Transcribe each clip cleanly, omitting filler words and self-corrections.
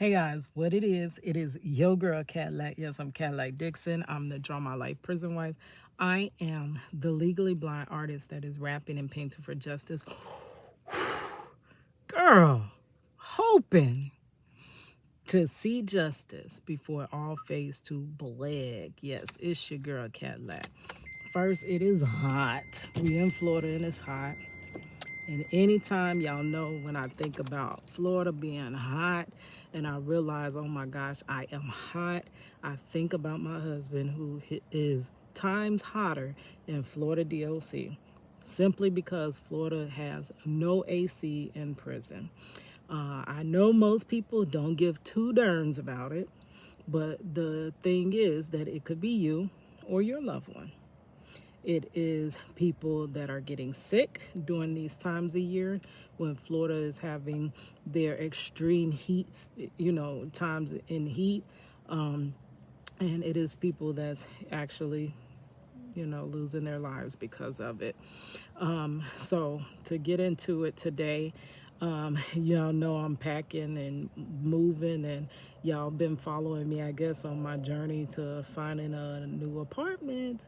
Hey guys, what it is yo girl Cadillac. Yes, I'm Cadillac Dixon. I'm the Draw My Life prison wife. I am the legally blind artist that is rapping and painting for justice. Girl, hoping to see justice before all phase two Bláck. Yes, it's your girl Cadillac. First, it is hot. We in Florida and it's hot. And anytime y'all know when I think about Florida being hot and I realize, oh my gosh, I am hot, I think about my husband who is times hotter in Florida DOC simply because Florida has no AC in prison. I know most people don't give two darns about it, but the thing is that it could be you or your loved one. It is people that are getting sick during these times of year when Florida is having their extreme heats, times in heat. And it is people that's actually, losing their lives because of it. So to get into it today, y'all know I'm packing and moving, and y'all been following me, I guess, on my journey to finding a new apartment,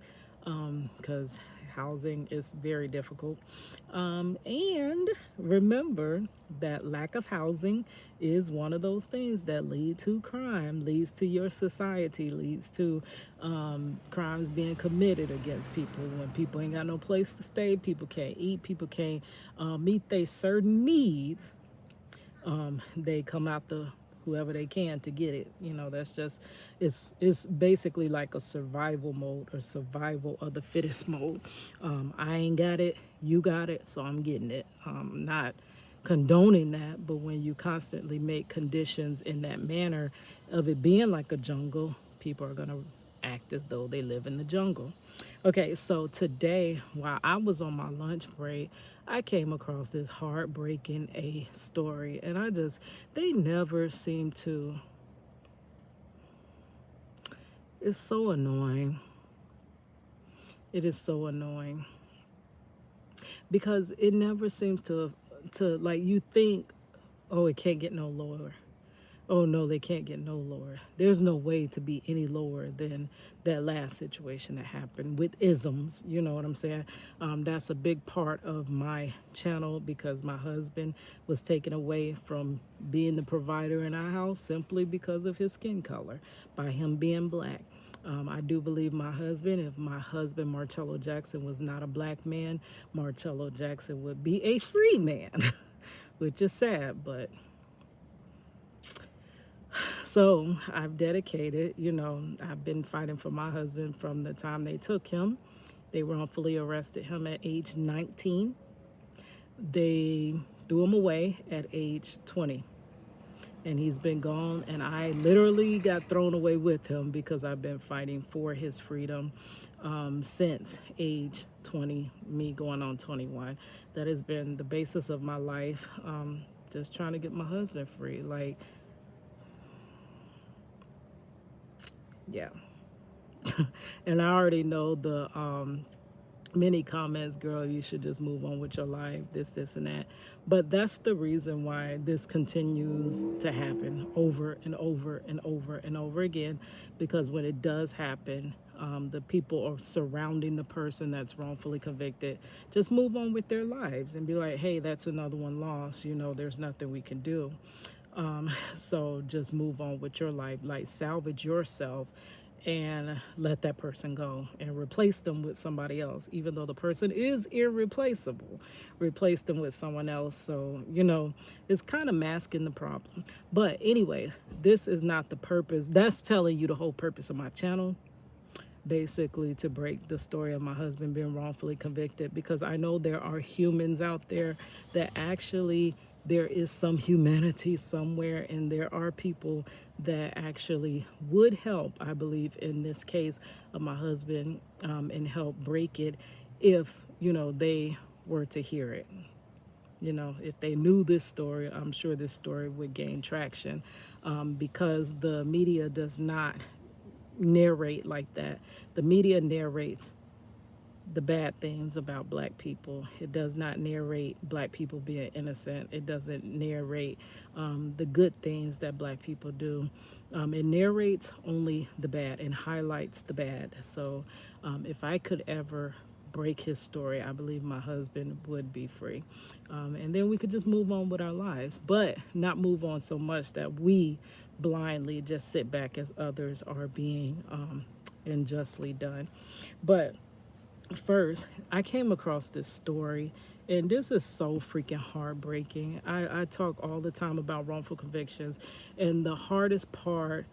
because housing is very difficult. And remember that lack of housing is one of those things that lead to crime, leads to your society, leads to crimes being committed against people. When people ain't got no place to stay, people can't eat, people can't meet their certain needs, they come after whoever they can to get it. That's just, it's basically like a survival mode or survival of the fittest mode. I ain't got it, you got it, so I'm getting it. Not condoning that, but when you constantly make conditions in that manner of it being like a jungle, people are gonna act as though they live in the jungle. Okay, so today, while I was on my lunch break, I came across this heartbreaking a story, and they never seem to. It's so annoying. It is so annoying because it never seems to like you think, oh, it can't get no lower. Oh no, they can't get no lower. There's no way to be any lower than that last situation that happened with isms. You know what I'm saying? That's a big part of my channel because my husband was taken away from being the provider in our house simply because of his skin color, by him being black. I do believe if my husband Marcello Jackson was not a black man, Marcello Jackson would be a free man, which is sad, but so I've dedicated, I've been fighting for my husband from the time they took him. They wrongfully arrested him at age 19. They threw him away at age 20. And he's been gone, and I literally got thrown away with him because I've been fighting for his freedom since age 20, me going on 21. That has been the basis of my life, just trying to get my husband free. Like, yeah. And I already know the many comments, girl, you should just move on with your life, this, and that. But that's the reason why this continues to happen over and over and over and over again, because when it does happen, the people are surrounding the person that's wrongfully convicted just move on with their lives and be like, hey, that's another one lost. There's nothing we can do. So just move on with your life, like salvage yourself and let that person go and replace them with somebody else, even though the person is irreplaceable. Replace them with someone else. So, it's kind of masking the problem. But anyways, this is not the purpose. That's telling you the whole purpose of my channel, basically to break the story of my husband being wrongfully convicted, because I know there are humans out there that actually there is some humanity somewhere, and there are people that actually would help, I believe, in this case of my husband, and help break it if, they were to hear it. If they knew this story, I'm sure this story would gain traction, because the media does not narrate like that. The media narrates the bad things about black people. It does not narrate black people being innocent. It doesn't narrate the good things that black people do. It narrates only the bad and highlights the bad. So if I could ever break his story, I believe my husband would be free. And then we could just move on with our lives, but not move on so much that we blindly just sit back as others are being unjustly done. But first, I came across this story, and this is so freaking heartbreaking. I talk all the time about wrongful convictions, and the hardest part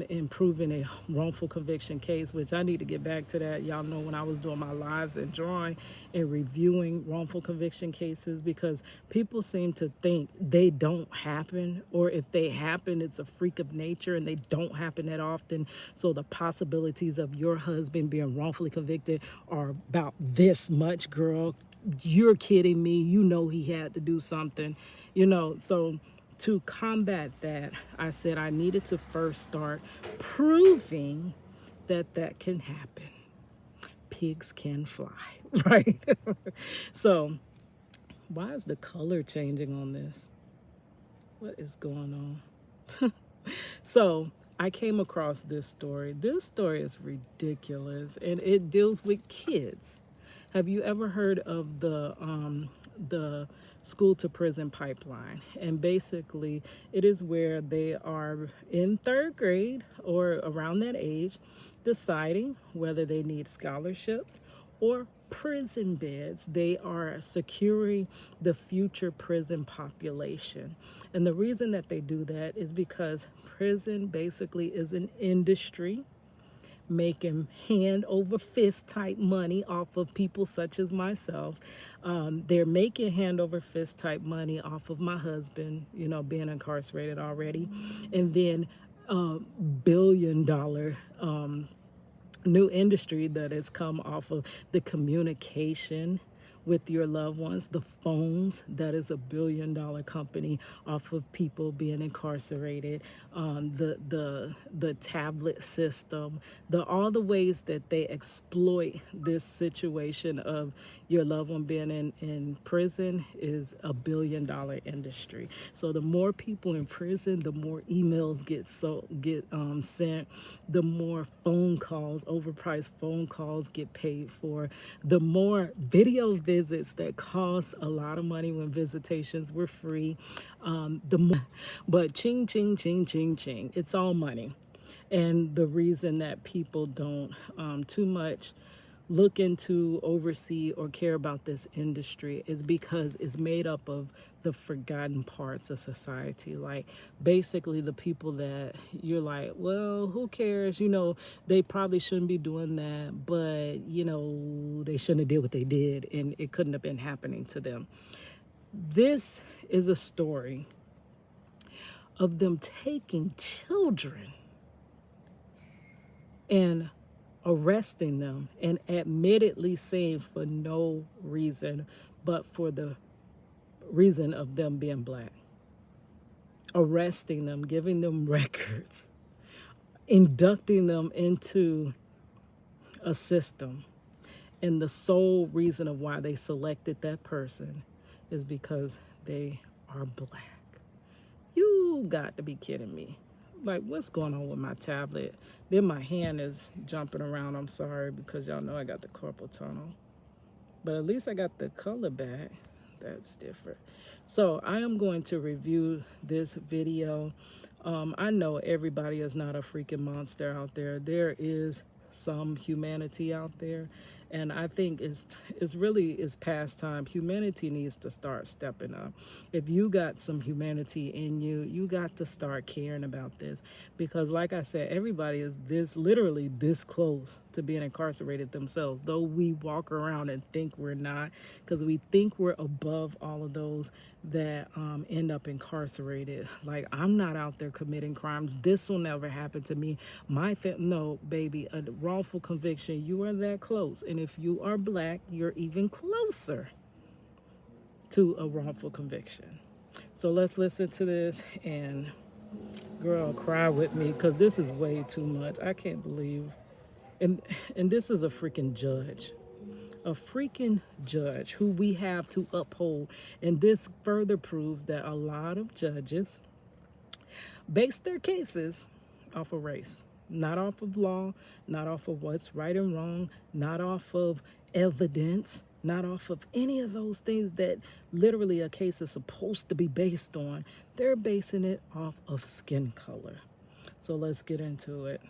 in proving a wrongful conviction case, which I need to get back to that. Y'all know when I was doing my lives and drawing and reviewing wrongful conviction cases, because people seem to think they don't happen, or if they happen, it's a freak of nature and they don't happen that often. So the possibilities of your husband being wrongfully convicted are about this much, girl. You're kidding me. You know he had to do something, so to combat that, I said I needed to first start proving that that can happen. Pigs can fly, right? So, why is the color changing on this? What is going on? So, I came across this story. This story is ridiculous, and it deals with kids. Have you ever heard of the school to prison pipeline? And basically, it is where they are in third grade or around that age, deciding whether they need scholarships or prison beds. They are securing the future prison population. And the reason that they do that is because prison basically is an industry making hand over fist type money off of people such as myself. They're making hand over fist type money off of my husband, being incarcerated already. And then $1 billion new industry that has come off of the communication with your loved ones, the phones, that is $1 billion company off of people being incarcerated, the tablet system, all the ways that they exploit this situation of your loved one being in prison is $1 billion industry. So the more people in prison, the more emails get sent, the more phone calls, overpriced phone calls get paid for, the more video visits that cost a lot of money when visitations were free. But ching, ching, ching, ching, ching. It's all money. And the reason that people don't too much look into, oversee, or care about this industry is because it's made up of the forgotten parts of society. Like basically the people that you're like, well, who cares? They probably shouldn't be doing that, but they shouldn't have did what they did, and it couldn't have been happening to them. This is a story of them taking children and arresting them, and admittedly saying for no reason but for the reason of them being black. Arresting them, giving them records, inducting them into a system. And the sole reason of why they selected that person is because they are black. You got to be kidding me. Like, what's going on with my tablet? Then my hand is jumping around. I'm sorry, because y'all know I got the carpal tunnel. But at least I got the color back. That's different. So I am going to review this video. I know everybody is not a freaking monster out there. There is some humanity out there. And I think it's past time. Humanity needs to start stepping up. If you got some humanity in you, you got to start caring about this. Because like I said, everybody is literally this close to being incarcerated themselves, though we walk around and think we're not, because we think we're above all of those that end up incarcerated. Like, I'm not out there committing crimes. This will never happen to me. No, baby, a wrongful conviction, you are that close. And if you are black, you're even closer to a wrongful conviction. So let's listen to this, and girl, cry with me, because this is way too much. I can't believe. And this is a freaking judge. A freaking judge who we have to uphold. And this further proves that a lot of judges base their cases off of race, not off of law, not off of what's right and wrong, not off of evidence, not off of any of those things that literally a case is supposed to be based on. They're basing it off of skin color. So let's get into it.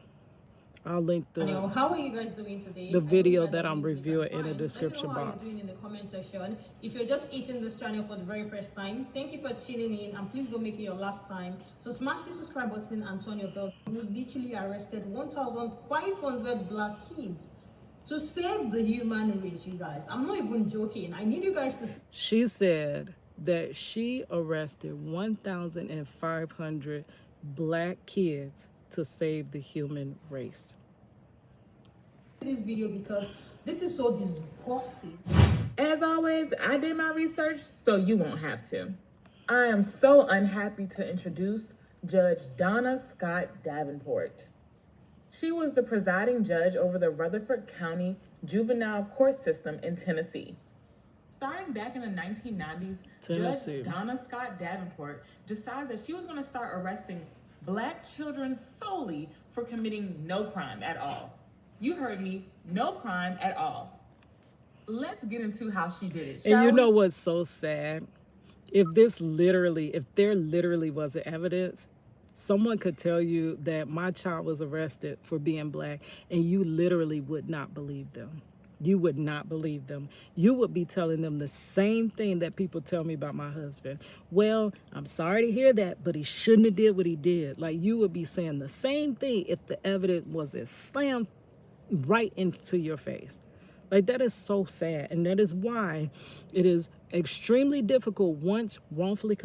I'll link how are you guys doing today? the video that I'm reviewing in the description box. Let me know how box. you're doing in the comment section. If you're just eating this channel for the very first time, thank you for tuning in, and please don't make it your last time. So smash the subscribe button and turn your bell. We literally arrested 1,500 black kids to save the human race, you guys. I'm not even joking. I need you guys to... She said that she arrested 1,500 black kids to save the human race. This video because this is so disgusting. As always, I did my research, so you won't have to. I am so unhappy to introduce Judge Donna Scott Davenport. She was the presiding judge over the Rutherford County Juvenile Court System in Tennessee. Starting back in the 1990s, Judge Donna Scott Davenport decided that she was going to start arresting black children solely for committing no crime at all. You heard me, no crime at all. Let's get into how she did it. And you know what's so sad? If there literally wasn't evidence, someone could tell you that my child was arrested for being black, and you literally would not believe them. You would not believe them. You would be telling them the same thing that people tell me about my husband. Well, I'm sorry to hear that, but he shouldn't have did what he did. Like, you would be saying the same thing if the evidence wasn't slammed right into your face. Like, that is so sad. And that is why it is extremely difficult once wrongfully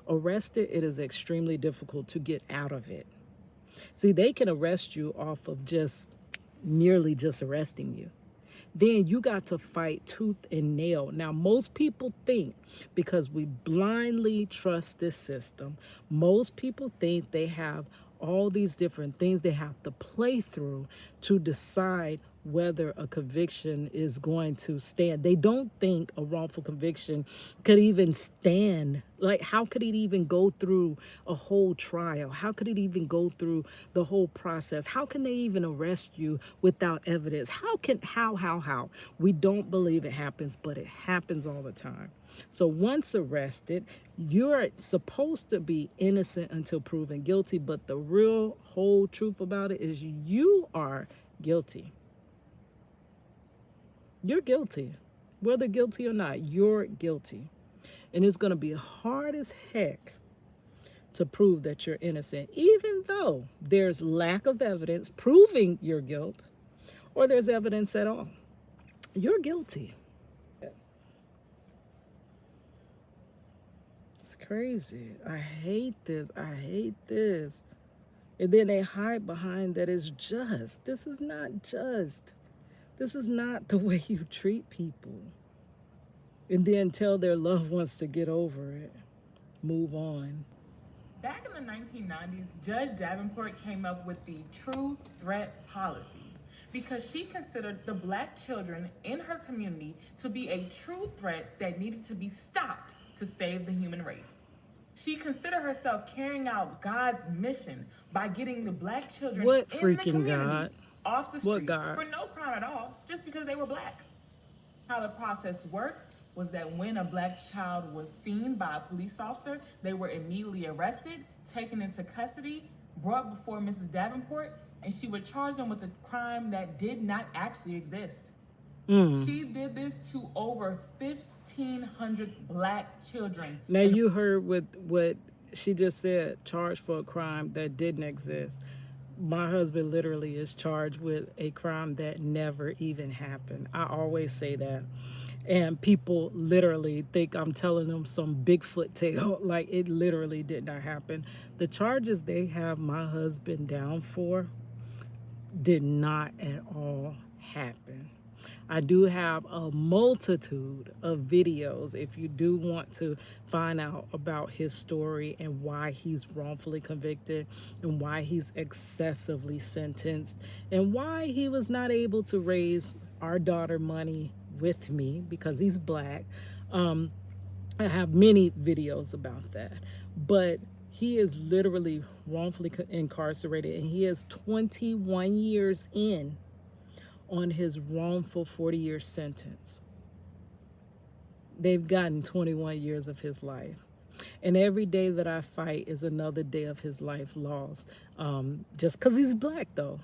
arrested, it is extremely difficult to get out of it. See, they can arrest you off of merely just arresting you. Then you got to fight tooth and nail. Now, most people think, because we blindly trust this system, most people think they have all these different things they have to play through to decide whether a conviction is going to stand. They don't think a wrongful conviction could even stand. Like, how could it even go through a whole trial? How could it even go through the whole process? How can they even arrest you without evidence? How? We don't believe it happens, but it happens all the time. So once arrested, you're supposed to be innocent until proven guilty, but the real whole truth about it is you are guilty. You're guilty. Whether guilty or not, you're guilty. And it's going to be hard as heck to prove that you're innocent, even though there's lack of evidence proving your guilt, or there's evidence at all. You're guilty. It's crazy. I hate this. And then they hide behind that it's just. This is not just. This is not the way you treat people. And then tell their loved ones to get over it. Move on. Back in the 1990s, Judge Davenport came up with the True Threat Policy because she considered the black children in her community to be a true threat that needed to be stopped to save the human race. She considered herself carrying out God's mission by getting the black children in the community off the streets for no crime at all, just because they were black. How the process worked was that when a black child was seen by a police officer, they were immediately arrested, taken into custody, brought before Mrs. Davenport, and she would charge them with a crime that did not actually exist. She did this to over 1,500 black children. Now you heard what she just said, charged for a crime that didn't exist. My husband literally is charged with a crime that never even happened. I always say that. And people literally think I'm telling them some Bigfoot tale. Like, it literally did not happen. The charges they have my husband down for did not at all happen. I do have a multitude of videos if you do want to find out about his story and why he's wrongfully convicted and why he's excessively sentenced and why he was not able to raise our daughter money with me because he's black. I have many videos about that, but he is literally wrongfully incarcerated, and he is 21 years in on his wrongful 40-year sentence. They've gotten 21 years of his life. And every day that I fight is another day of his life lost. Just because he's black, though.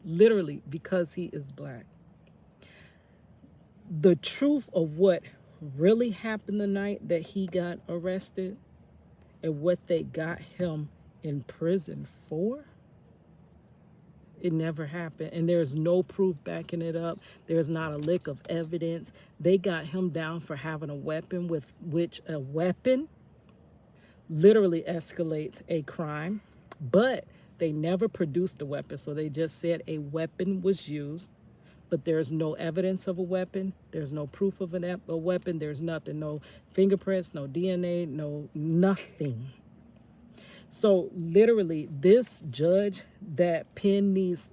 Literally, because he is black. The truth of what really happened the night that he got arrested and what they got him in prison for, it never happened. And there's no proof backing it up. There's not a lick of evidence. They got him down for having a weapon, with which a weapon literally escalates a crime, but they never produced a weapon. So they just said a weapon was used, but there's no evidence of a weapon. There's no proof of a weapon. There's nothing, no fingerprints, no DNA, no nothing. So literally, this judge that penned these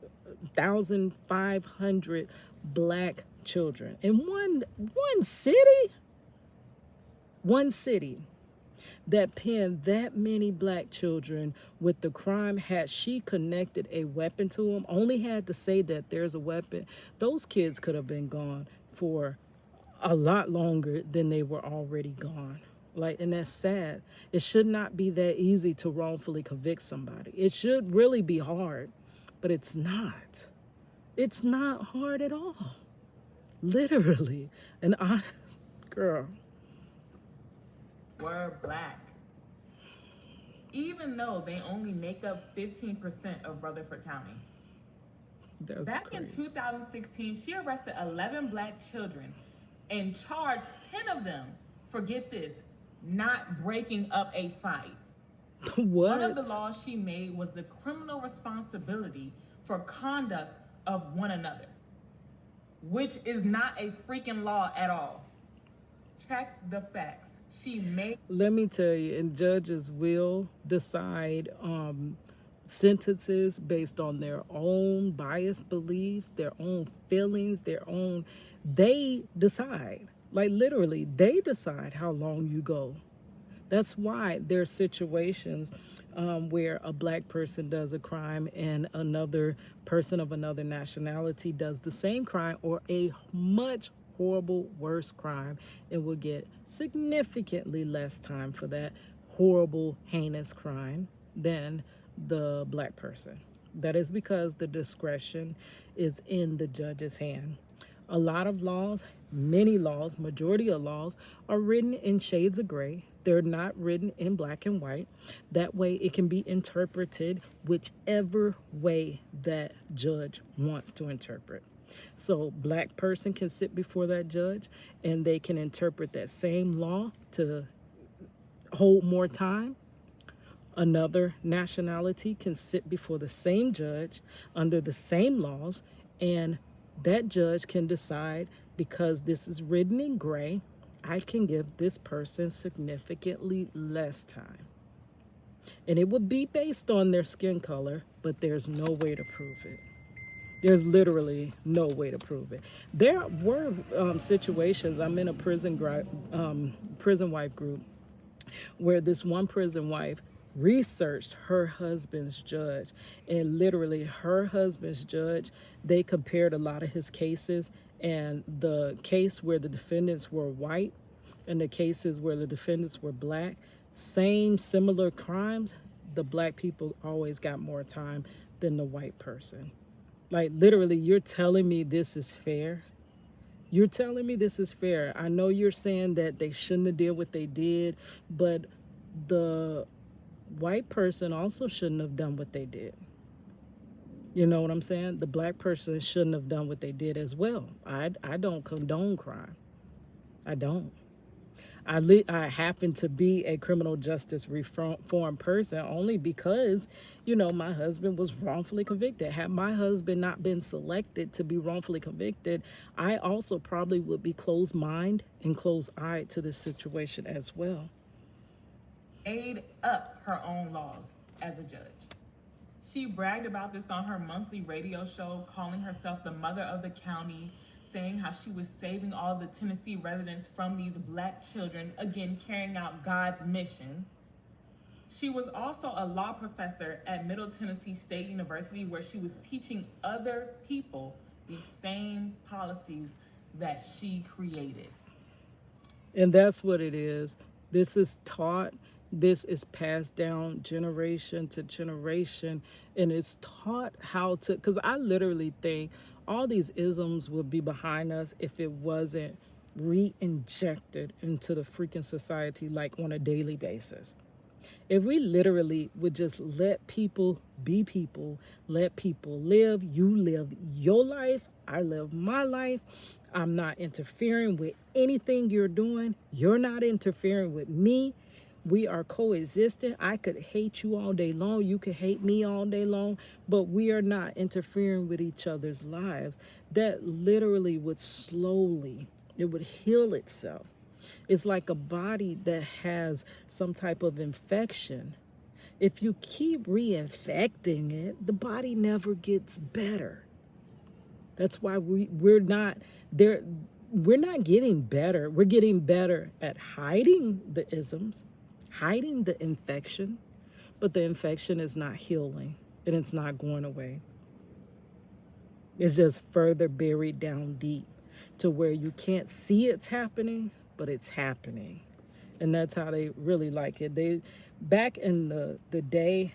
1,500 black children in one city, that penned that many black children with the crime, had she connected a weapon to them, only had to say that there's a weapon, those kids could have been gone for a lot longer than they were already gone. And that's sad. It should not be that easy to wrongfully convict somebody. It should really be hard, but it's not. It's not hard at all. Literally. And girl. Were black. Even though they only make up 15% of Rutherford County. That's Back crazy. in 2016, she arrested 11 black children and charged 10 of them, for, get this, not breaking up a fight. What? One of the laws she made was the criminal responsibility for conduct of one another, which is not a freaking law at all. Check the facts. Let me tell you, and judges will decide sentences based on their own biased beliefs, their own feelings, they decide. Literally, they decide how long you go. That's why there are situations where a black person does a crime and another person of another nationality does the same crime or a much horrible, worse crime, and will get significantly less time for that horrible, heinous crime than the black person. That is because the discretion is in the judge's hand. A lot of laws, many laws, majority of laws are written in shades of gray. They're not written in black and white. That way it can be interpreted whichever way that judge wants to interpret. So black person can sit before that judge and they can interpret that same law to hold more time. Another nationality can sit before the same judge under the same laws, and that judge can decide, because this is written in gray, I can give this person significantly less time. And it would be based on their skin color, but there's no way to prove it. There's literally no way to prove it. There were situations, I'm in a prison wife group, where this one prison wife researched her husband's judge, and literally her husband's judge, they compared a lot of his cases, and the case where the defendants were white and the cases where the defendants were black, similar crimes, the black people always got more time than the white person. Literally, you're telling me this is fair? You're telling me this is fair. I know you're saying that they shouldn't have did what they did, but the white person also shouldn't have done what they did. You know what I'm saying? The black person shouldn't have done what they did as well. I don't condone crime. I don't. I happen to be a criminal justice reform person only because, my husband was wrongfully convicted. Had my husband not been selected to be wrongfully convicted, I also probably would be closed mind and closed eyed to this situation as well. Made up her own laws as a judge. She bragged about this on her monthly radio show, calling herself the mother of the county, saying how she was saving all the Tennessee residents from these Black children, again, carrying out God's mission. She was also a law professor at Middle Tennessee State University, where she was teaching other people these same policies that she created. And that's what it is. This is taught. This is passed down generation to generation, and it's taught how to, because I literally think all these isms would be behind us if it wasn't re-injected into the freaking society like on a daily basis. If we literally would just let people be people, let people live, you live your life, I live my life. I'm not interfering with anything you're doing. You're not interfering with me. We are coexisting. I could hate you all day long. You could hate me all day long, but we are not interfering with each other's lives. That literally would slowly, it would heal itself. It's like a body that has some type of infection. If you keep reinfecting it, the body never gets better. That's why we're not there. We're not getting better. We're getting better at hiding the isms, hiding the infection, but the infection is not healing and it's not going away. It's just further buried down deep to where you can't see it's happening, but it's happening. And that's how they really like it. They, back in the day,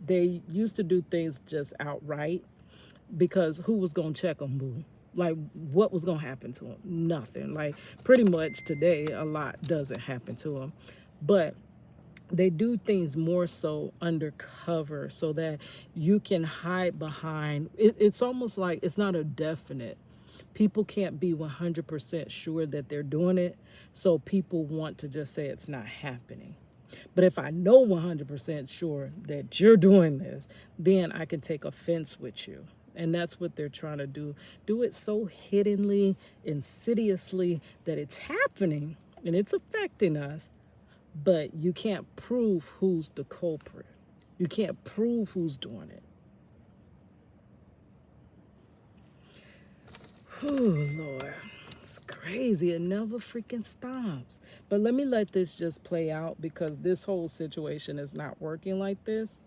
they used to do things just outright because who was going to check them, boo? Like, what was going to happen to them? Nothing. Like, pretty much today, a lot doesn't happen to them. But they do things more so undercover so that you can hide behind. It's almost like it's not a definite. People can't be 100% sure that they're doing it, so people want to just say it's not happening. But if I know 100% sure that you're doing this, then I can take offense with you. And that's what they're trying to do. Do it so hiddenly, insidiously, that it's happening and it's affecting us, but you can't prove who's the culprit. You can't prove who's doing it. Oh, Lord. It's crazy. It never freaking stops. But let this just play out because this whole situation is not working like this.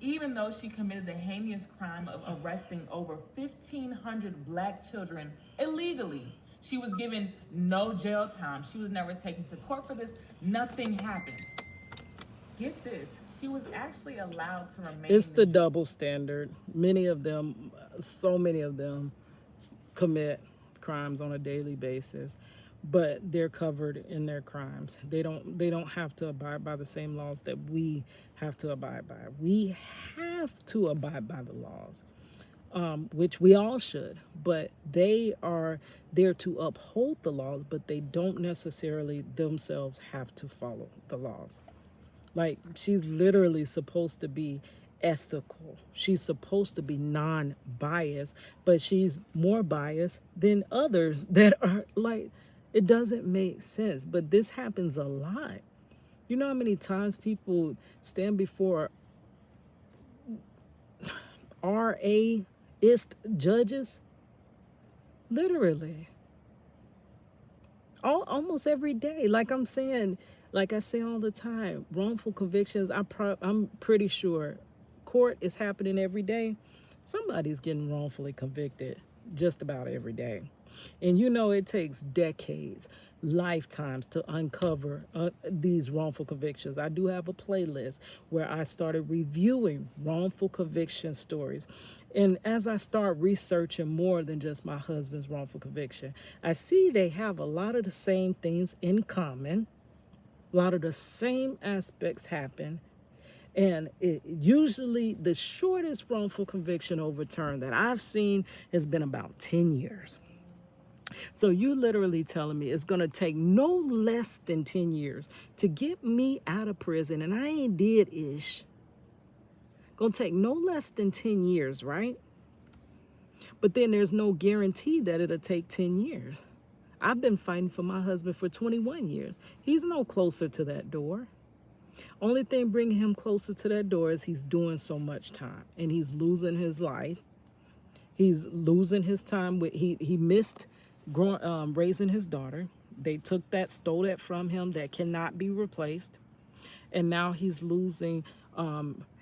Even though she committed the heinous crime of arresting over 1,500 Black children illegally, she was given no jail time. She was never taken to court for this. Nothing happened. Get this. She was actually allowed to remain. It's the double standard. Many of them, so many of them commit crimes on a daily basis, but they're covered in their crimes. They don't have to abide by the same laws that we have to abide by. We have to abide by the laws, which we all should, but they are there to uphold the laws, but they don't necessarily themselves have to follow the laws. Like, she's literally supposed to be ethical. She's supposed to be non-biased, but she's more biased than others that are like, it doesn't make sense. But this happens a lot. You know how many times people stand before RA-ist judges? Literally. Almost every day. Like I'm saying, like I say all the time, wrongful convictions, I'm pretty sure court is happening every day. Somebody's getting wrongfully convicted just about every day. And it takes decades, lifetimes to uncover these wrongful convictions. I do have a playlist where I started reviewing wrongful conviction stories. And as I start researching more than just my husband's wrongful conviction, I see they have a lot of the same things in common. A lot of the same aspects happen. And usually the shortest wrongful conviction overturned that I've seen has been about 10 years. So you literally telling me it's going to take no less than 10 years to get me out of prison, and I ain't did ish. Going to take no less than 10 years, right? But then there's no guarantee that it'll take 10 years. I've been fighting for my husband for 21 years. He's no closer to that door. Only thing bringing him closer to that door is he's doing so much time, and he's losing his life. He's losing his time with he missed raising his daughter. They took that, stole that from him. That cannot be replaced. And now he's losing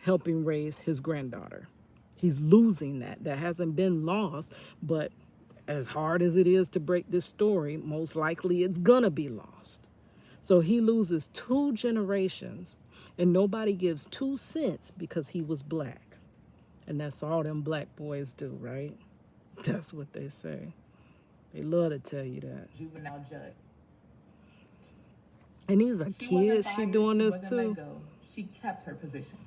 helping raise his granddaughter. He's losing that. That hasn't been lost, but as hard as it is to break this story, most likely it's gonna be lost. So he loses 2 generations, and nobody gives 2 cents because he was black. And that's all them black boys do, right? That's what they say. They love to tell you that. Juvenile judge. And these are kids she doing this Let to. go. She kept her position.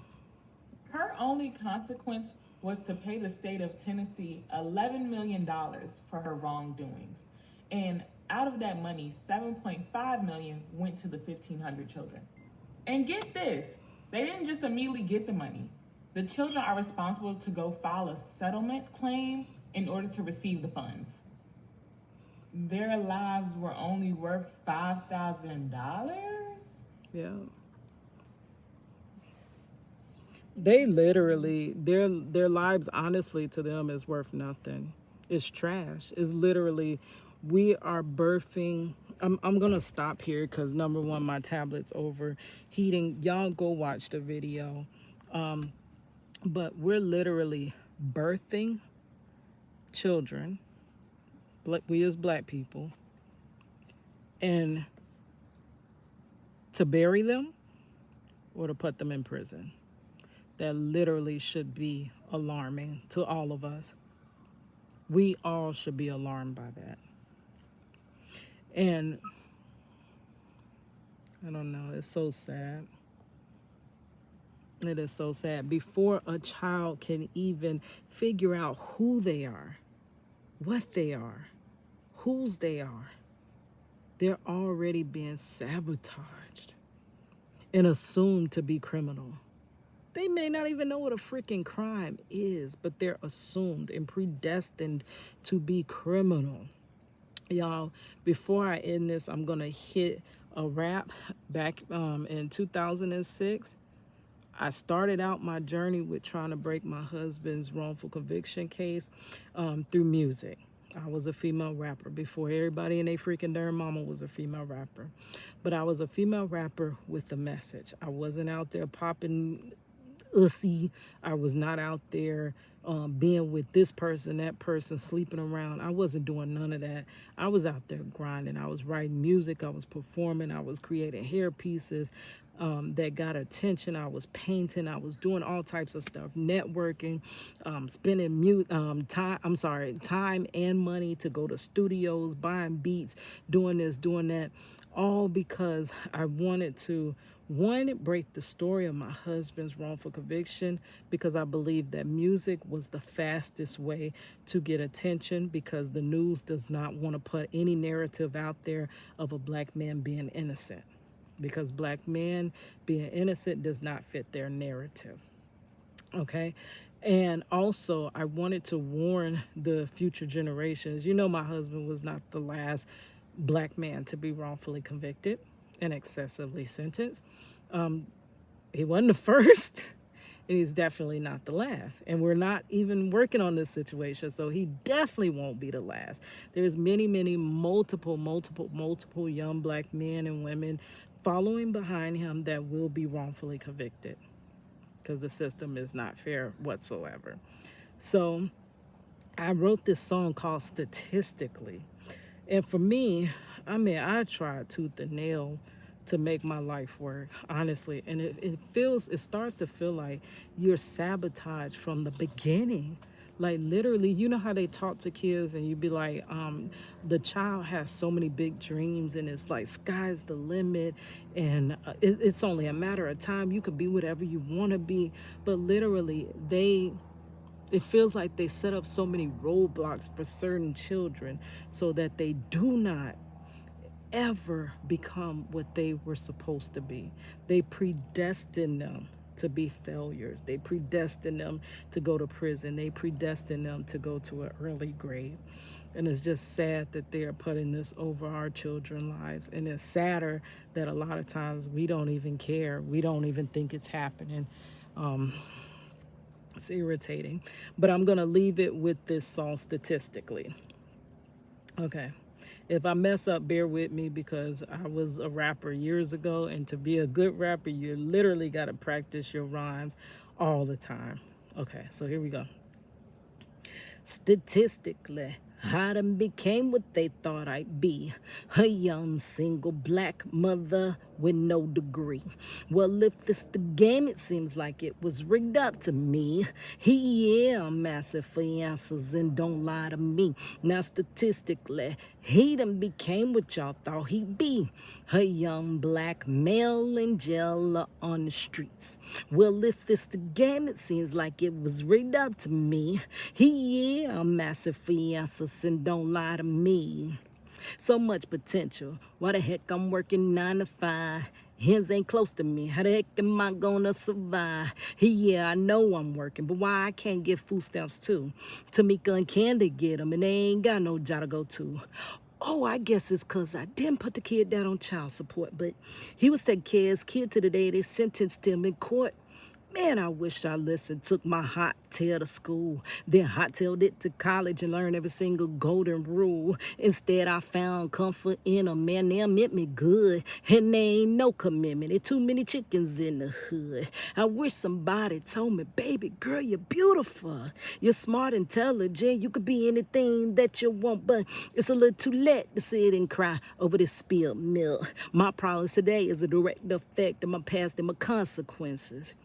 Her only consequence was to pay the state of Tennessee $11 million for her wrongdoings. And out of that money, $7.5 million went to the 1,500 children. And get this, they didn't just immediately get the money. The children are responsible to go file a settlement claim in order to receive the funds. Their lives were only worth $5,000? Yeah. They literally, their lives, honestly, to them is worth nothing. It's trash. It's literally, we are birthing. I'm going to stop here because, number one, my tablet's overheating. Y'all go watch the video. But we're literally birthing children, we as black people, and to bury them or to put them in prison. That literally should be alarming to all of us. We all should be alarmed by that. And I don't know, it's so sad. It is so sad. Before a child can even figure out who they are, what they are, whose they are, they're already being sabotaged and assumed to be criminal. They may not even know what a freaking crime is, but they're assumed and predestined to be criminal. Y'all, before I end this, I'm going to hit a wrap. Back in 2006, I started out my journey with trying to break my husband's wrongful conviction case through music. I was a female rapper before everybody and they freaking darn mama was a female rapper. But I was a female rapper with a message. I wasn't out there popping ussy. I was not out there being with this person, that person, sleeping around. I wasn't doing none of that. I was out there grinding. I was writing music. I was performing. I was creating hair pieces that got attention. I was painting. I was doing all types of stuff, networking, spending time and money to go to studios, buying beats, doing this, doing that, all because I wanted to, one, break the story of my husband's wrongful conviction, because I believe that music was the fastest way to get attention, because the news does not want to put any narrative out there of a black man being innocent, because black men being innocent does not fit their narrative. Okay. And also I wanted to warn the future generations. You know, my husband was not the last black man to be wrongfully convicted and excessively sentenced. He wasn't the first, and he's definitely not the last. And we're not even working on this situation, so he definitely won't be the last. There's many, multiple young black men and women following behind him that will be wrongfully convicted, because the system is not fair whatsoever. So I wrote this song called Statistically. And for me, I mean, I tried tooth and nail to make my life work, honestly. And it starts to feel like you're sabotaged from the beginning. Like, literally, you know how they talk to kids and you be like, the child has so many big dreams and it's like sky's the limit, and it's only a matter of time. You could be whatever you want to be. But literally, they It feels like they set up so many roadblocks for certain children so that they do not ever become what they were supposed to be. They predestine them to be failures. They predestine them to go to prison. They predestine them to go to an early grave. And it's just sad that they are putting this over our children's lives. And it's sadder that a lot of times we don't even care. We don't even think it's happening. It's irritating. But I'm going to leave it with this song statistically. Okay. If I mess up, bear with me, because I was a rapper years ago. And to be a good rapper, you literally got to practice your rhymes all the time. Okay, so here we go. Statistically, I done became what they thought I'd be. A young single black mother with no degree. Well, if this the game, it seems like it was rigged up to me. Yeah, I'm massive for answers and don't lie to me. Now statistically, he done became what y'all thought he'd be. A young black male in jail or on the streets. Well, if this the game, it seems like it was rigged up to me. Yeah, I'm massive for answers and don't lie to me. So much potential. Why the heck I'm working 9 to 5? Hands ain't close to me. How the heck am I gonna survive? Yeah, I know I'm working, but why I can't get food stamps too? Tamika and Candy get them, and they ain't got no job to go to. Oh, I guess it's because I didn't put the kid down on child support, but he was taking care of his kid to the day they sentenced him in court. Man, I wish I listened, took my hot tail to school, then hot tailed it to college and learned every single golden rule. Instead, I found comfort in a man, they meant me good, and there ain't no commitment. There's too many chickens in the hood. I wish somebody told me, baby girl, you're beautiful. You're smart, intelligent, you could be anything that you want, but it's a little too late to sit and cry over this spilled milk. My problems today is a direct effect of my past and my consequences.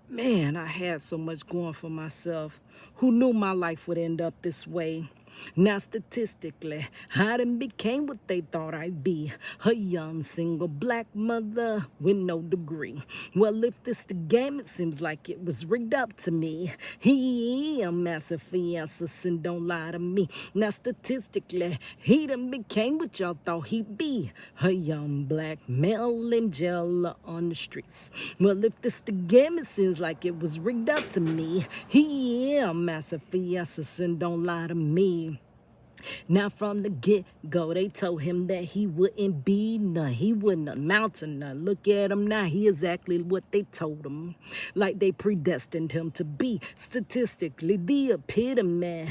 Man, I had so much going for myself. Who knew my life would end up this way? Now statistically, I done became what they thought I'd be. A young single black mother with no degree. Well, if this the game, it seems like it was rigged up to me. He a massive fiance and don't lie to me. Now statistically, he done became what y'all thought he'd be. A young black male in jail or on the streets. Well, if this the game, it seems like it was rigged up to me. He a massive fiance and don't lie to me. Now from the get-go, they told him that he wouldn't be none. He wouldn't amount to none. Look at him now. He exactly what they told him. Like they predestined him to be statistically the epitome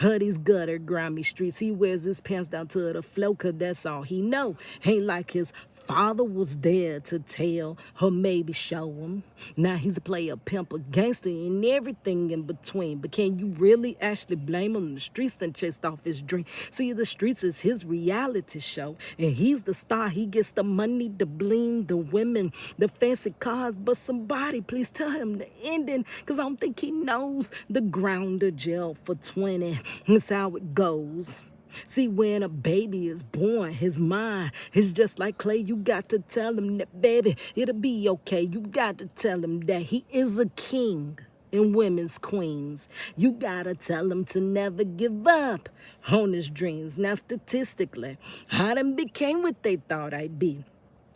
of these gutter grimy streets. He wears his pants down to the floor, 'cause that's all he know. Ain't like his father was there to tell or maybe show him. Now he's a player, pimp, a gangster, and everything in between. But can you really actually blame him? The streets done chased off his dream. See, the streets is his reality show, and he's the star. He gets the money, the bling, the women, the fancy cars. But somebody please tell him the ending, 'cause I don't think he knows the ground of jail for 20. That's how it goes. See, when a baby is born, his mind is just like clay. You got to tell him that, baby, it'll be okay. You got to tell him that he is a king and women's queens. You got to tell him to never give up on his dreams. Now, statistically, I done became what they thought I'd be.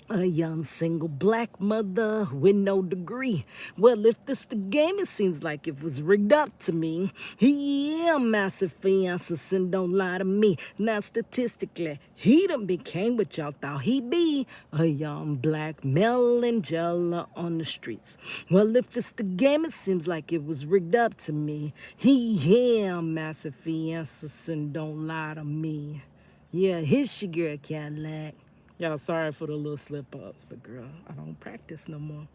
A young single black mother with no degree. Well, if this the game, it seems like it was rigged up to me. Yeah, massive fiance and don't lie to me. Now statistically, he done became what y'all thought he'd be. A young black male in jail on the streets. Well, if it's the game, it seems like it was rigged up to me. Yeah, massive fiance and don't lie to me. Yeah, here's your girl Cadillac. Y'all, sorry for the little slip-ups, but girl, I don't practice no more.